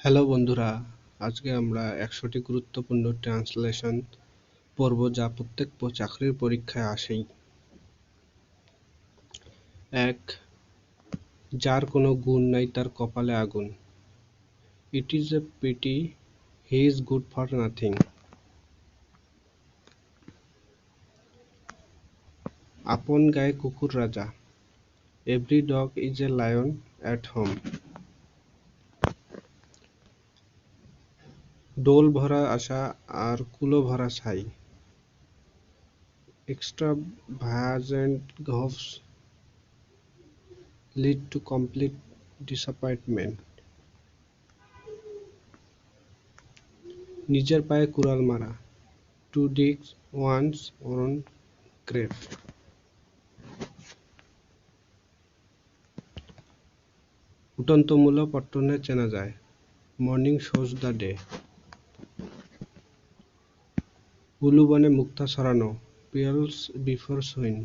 Hello বন্ধুরা, আজকে আমরা 100টি গুরুত্বপূর্ণ ট্রান্সলেশন পড়ব যা প্রত্যেক চাকরির পরীক্ষায় আসেই। 1. যার কোনো গুণ নাই তার কপালে আগুন। It is a pity he is good for nothing. আপন গায়ে কুকুর রাজা। Every dog is a lion at home. ডোল ভরা আশা আর কুলো ভরা ছাই। Extravagant gifts lead to complete disappointment. নিজের পায়ে কুড়াল মারা। To dig one's own grave. উটন্ত মূলা পট্টনে চেনা যায়। Morning shows the day. উলু বনে মুক্তা ছড়ানো। Pearls before swine.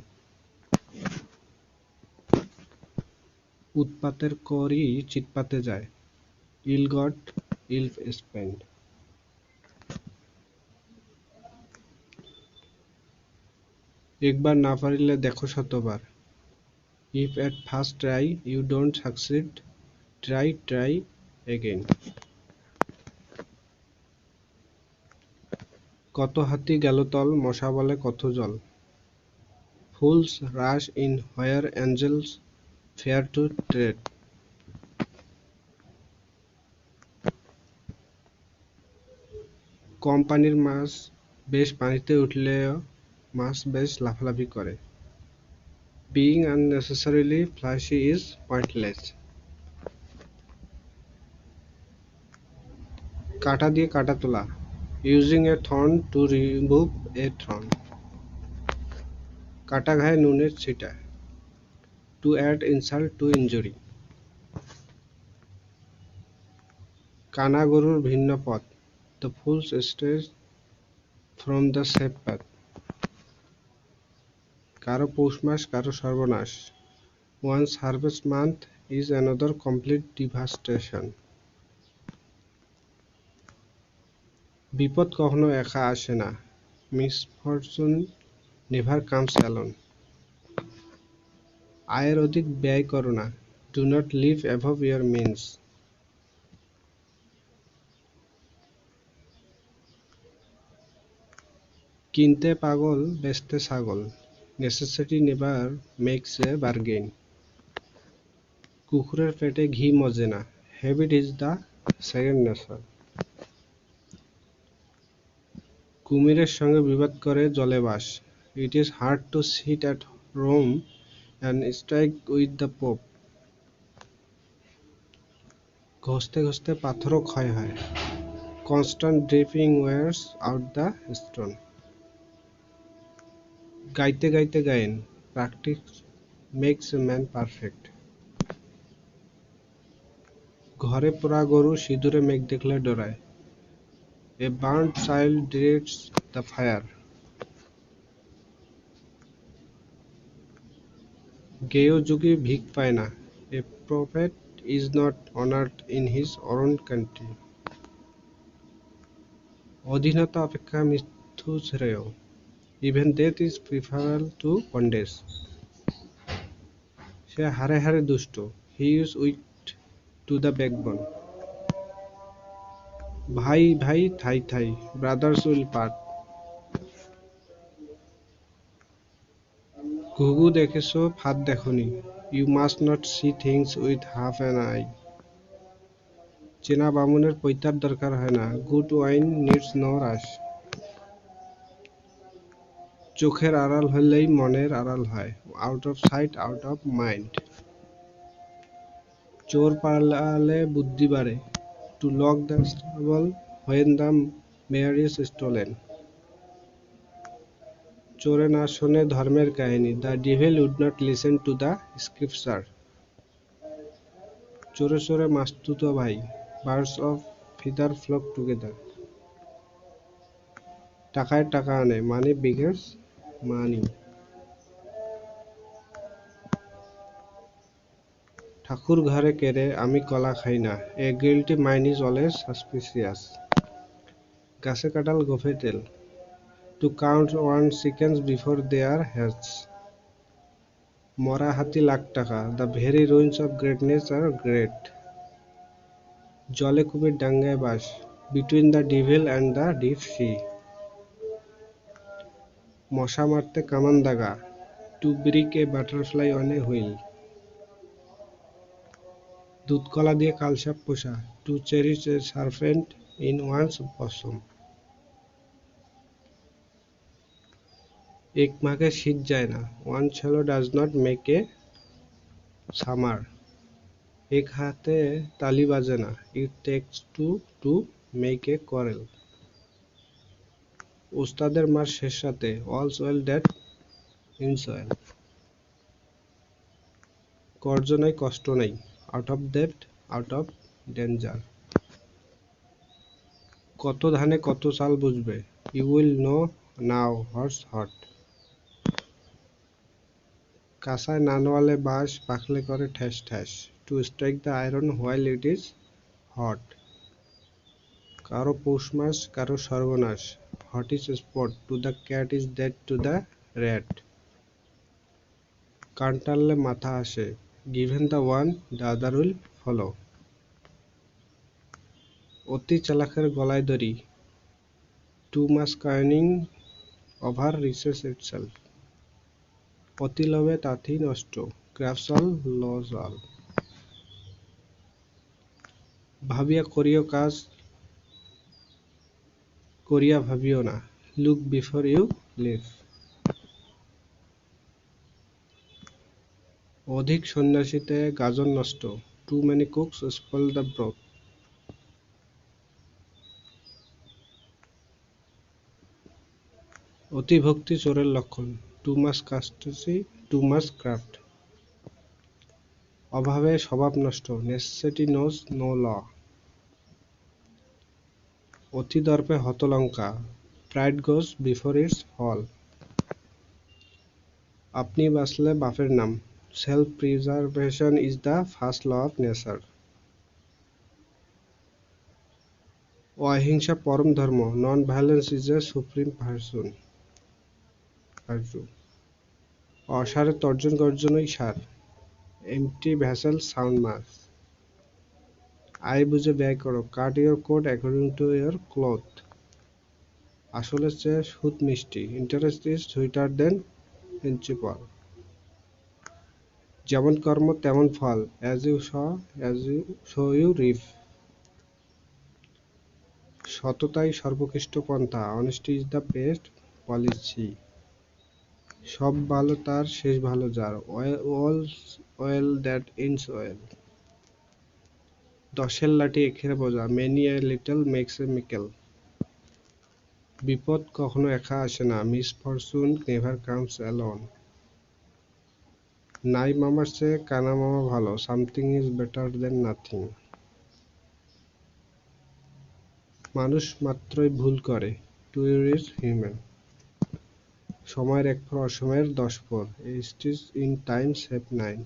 উৎপাতের করি চিৎপাতে যায়। Ill got, ill spent. একবার না পারিলে দেখো শতবার। If at first try you don't succeed, try again. কত হাতি গেল তল, মশা বলে কত জল। Fools rush in where angels fear to tread. কম পানির মাছ বেশ পানিতে উঠলেও মাছ বেশ লাফালাফি করে। Being unnecessarily flashy is pointless. কাঁটা দিয়ে কাঁটা তোলা। Using a thorn to remove a thorn. কাটা ঘায়ে নুনের ছিটা। To add insult to injury. কানা গরুর ভিন্ন পথ। The fools stray from the safe path. কারো পৌষ মাস কারো সর্বনাশ। One's harvest month is another complete devastation. বিপদ কখনো একা আসে না। Misfortune never comes alone. আয়ের অধিক ব্যয় করো না। Do not live above your means. কিনতে পাগল বেচতে ছাগল। Necessity never makes a bargain. কুকুরের পেটে ঘি মজে না। Habit is the second nature. কুমিরের সঙ্গে বিবাদ করে জলে বাস। It is hard to sit at Rome and strike with the Pope. ঘষতে ঘষতে পাথরও ক্ষয় হয়। Constant dripping wears out the stone. গাইতে গাইতে Gayen. Practice makes a man perfect. ঘরে পোড়া গরু সিঁদুরে মেঘ দেখলে ডরায়। A burnt child dreads the fire. জ্ঞেয় যোগী ভিক পায় না। A prophet is not honored in his own country. অধীনতা অপেক্ষা মৃত্যু শ্রেয়। Even death is preferable to bondage. সে হাড়ে হাড়ে দুষ্ট। He is weak to the backbone. ভাই ভাই থাই থাই। Brothers will part. ঘুঘু দেখেছো ফাঁদ দেখোনি। You must not see things with half an eye. চেনা বামুনের পৈতার দরকার হয় না। Good wine needs no rush. চোখের আড়াল হলেই মনের আড়াল হয়। Out of sight, out of mind. চোর পালালে বুদ্ধি বাড়ে। To lock the stable when the mare is stolen. চোরে না শোনে ধর্মের কাহিনী। The devil would not listen to the scripture. চোরে চোরে মাসতুতো ভাই। Birds of feather flock together. টাকায় টাকা আনে। Money begets money. ঠাকুর ঘরে কেড়ে আমি কলা খাই না, a guilty mind is always suspicious. গাছে কাঁঠাল গোঁফে তেল, to count one chickens before they are hatched. মরা হাতি লাখ টাকা, the very ruins of greatness are great. জলে কুমির ডাঙ্গায় বাস, between the devil and the deep sea. মশা মারতে কামান দাগা, to break a butterfly on a wheel. দুধকলা দিয়ে কালসাপ পোষা, to cherish a serpent in one's bosom. এক মাঘে শীত যায় না, one swallow does not make a summer. এক হাতে তালি বাজে না, it takes two to make a quarrel. ওস্তাদের মার শেষ রাতে, all's well that ends well. কর্জ নাই কষ্ট নেই, out of debt out of danger. কত ধানে কত চাল বুঝবে, you will know now what's what. কাঁসায় নানওয়ালে বাঁশ, পাখলে করে ঠ্যাস ঠ্যাস, to strike the iron while it is hot. কারো পৌষ মাস কারো সর্বনাশ, hot is sport to the cat is death to the rat. কান টানলে মাথা আসে, given the one the other will follow. অতি চালাকের গলায় দড়ি, too much cunning overreaches itself. অতি লোভে তাঁতি নষ্ট, ক্রাফটস অল লস অল। ভাবিয়া করিও কাজ, করিয়া ভাবিও না, লুক বিফোর ইউ লিভ। অধিক সন্ন্যাসীতে গাজন নষ্ট, too many cooks spoil the broth. অতি ভক্তি চোরের লক্ষণ, too much courtesy too much craft. অভাবে স্বভাব নষ্ট, নেসেসিটি নোজ নো ল। অতি দর্পে হতলঙ্কা, pride goes before its fall. আপনি বাঁচলে বাপের নাম, self preservation is the first law of nature. অহিংসা পরম ধর্ম, non violence is a supreme virtue. অসারে তর্জন গর্জনই সার, এমটি ভেসেল সাউন্ড মাস। আয় বুঝে ব্যয় করো, cut your coat according to your cloth. আসলের চেয়ে সুদ মিষ্টি, interest is sweeter than principal. যেমন কর্ম তেমন ফল, as you sow you reap. সততাই সর্বোৎকৃষ্ট পন্থা, honesty is the best policy. সব ভালো তার শেষ ভালো যার, অলস ওয়েল দ্যাট এন্ডস ওয়েল। দশের লাঠি একের বোঝা, many a little makes a mickle. বিপদ কখনো একা আসে না, মিসফরচুন নেভার কামস অ্যালোন। নাই মামার চেয়ে কানা মামা ভালো, something is better then nothing. মানুষ মাত্রই ভুল করে, টু ইজ হিউম্যান। সময়ের এক ফোঁটা অসময়ের 10 পর, a stitch in time save 9।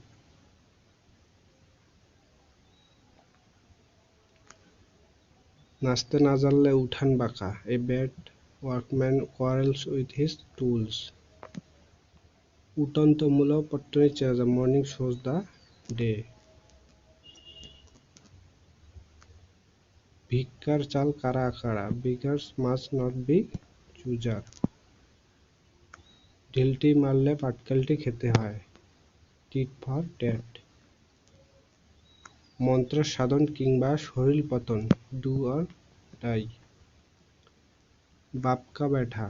নাচতে না জানলে উঠান বাঁকা, a bad workman quarrels with his tools. উঠন্ত মূল পত্তনি চেয়ে, the morning shows the day. ভিক্ষার চাল কারা আকারা, beggars must not be chooser. ঢিলটি মারলে পাটকেলটি খেতে হয়, টিট ফর ট্যাট। মন্ত্র সাধন কিংবা শরীর পতন, ডু অর ডাই। বাপ কা ব্যাঠা,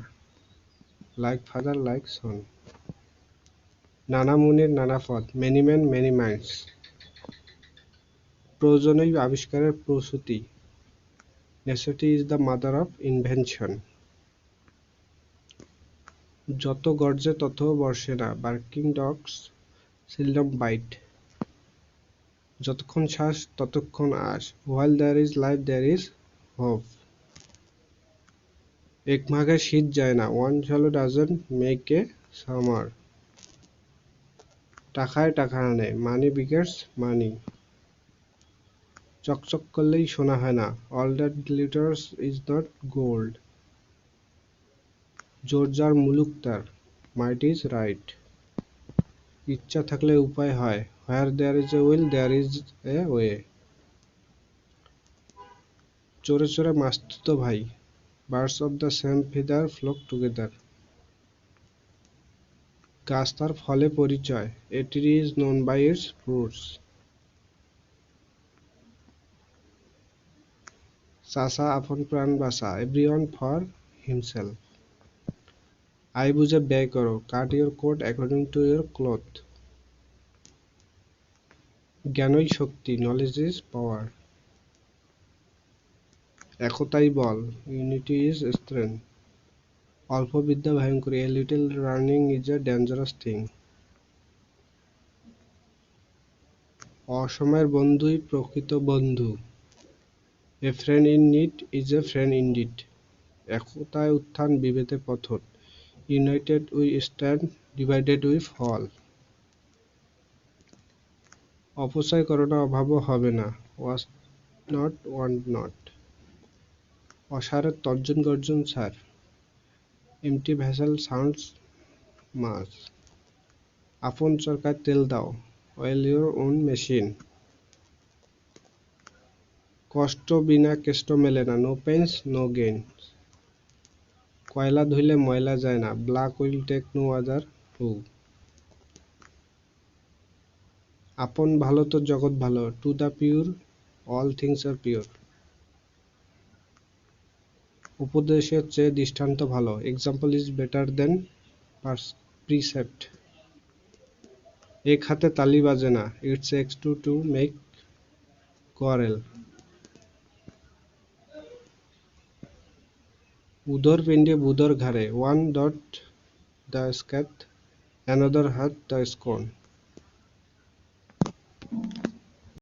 লাইক ফাদার লাইক সন। নানা মুনির নানা পথ, মেনি ম্যান মেনি মাইন্ডস। প্রয়োজনই আবিষ্কারের প্রসূতি, necessity is the mother of invention. যত গর্জে তত বর্ষে না, বার্কিং ডগস সিলডম বাইট। যতক্ষণ শ্বাস ততক্ষণ আশ, while there is life there is hope. এক মাঘে শীত যায় না, one swallow doesn't make a summer. টাকায় টাকা আনে, মানি বিগেটস মানি। চকচক করলেই সোনা হয় না, all that glitters is not gold. জোর যার মুলুক তার, might is right. ইচ্ছা থাকলে উপায় হয়, where there is a will there is a way. চোরে চোরে মাসতুতো ভাই, birds of the same feather flock together. গাছ তার ফলে পরিচয়, a tree is known by its fruits. চাচা আপন প্রাণ বাঁচা, everyone for himself. আয় বুঝে ব্যয় করো, cut your coat according to your cloth. জ্ঞানই Shakti, knowledge is power. একতাই ball, unity is strength. অল্প বিদ্যা ভয়ঙ্করী, a little learning is a dangerous thing. অসময়ের বন্ধুই প্রকৃত বন্ধু, a friend in need is a friend indeed. একতায় উত্থান, বিভেদে পতন, united we stand, divided we fall. অপচয় করো না, অভাবও হবে না, waste not want not. অসারের তর্জন গর্জন সার, empty vessel sounds much. আপন চরকায় তেল দাও, oil your own machine. কষ্ট বিনা কেষ্ট মেলে না, no pains no gain. কয়লা ধুইলে ময়লা যায় না, black will take no other hue. আপন ভালো তো জগৎ ভালো, to the pure all things are pure. উপদেশের চেয়ে দৃষ্টান্ত ভালো, example is better than precept. এক হাতে তালি বাজে না, it takes two to make quarrel. উদর পিণ্ডে বুদর ঘাড়ে, one dot the scath, another hath the scorn.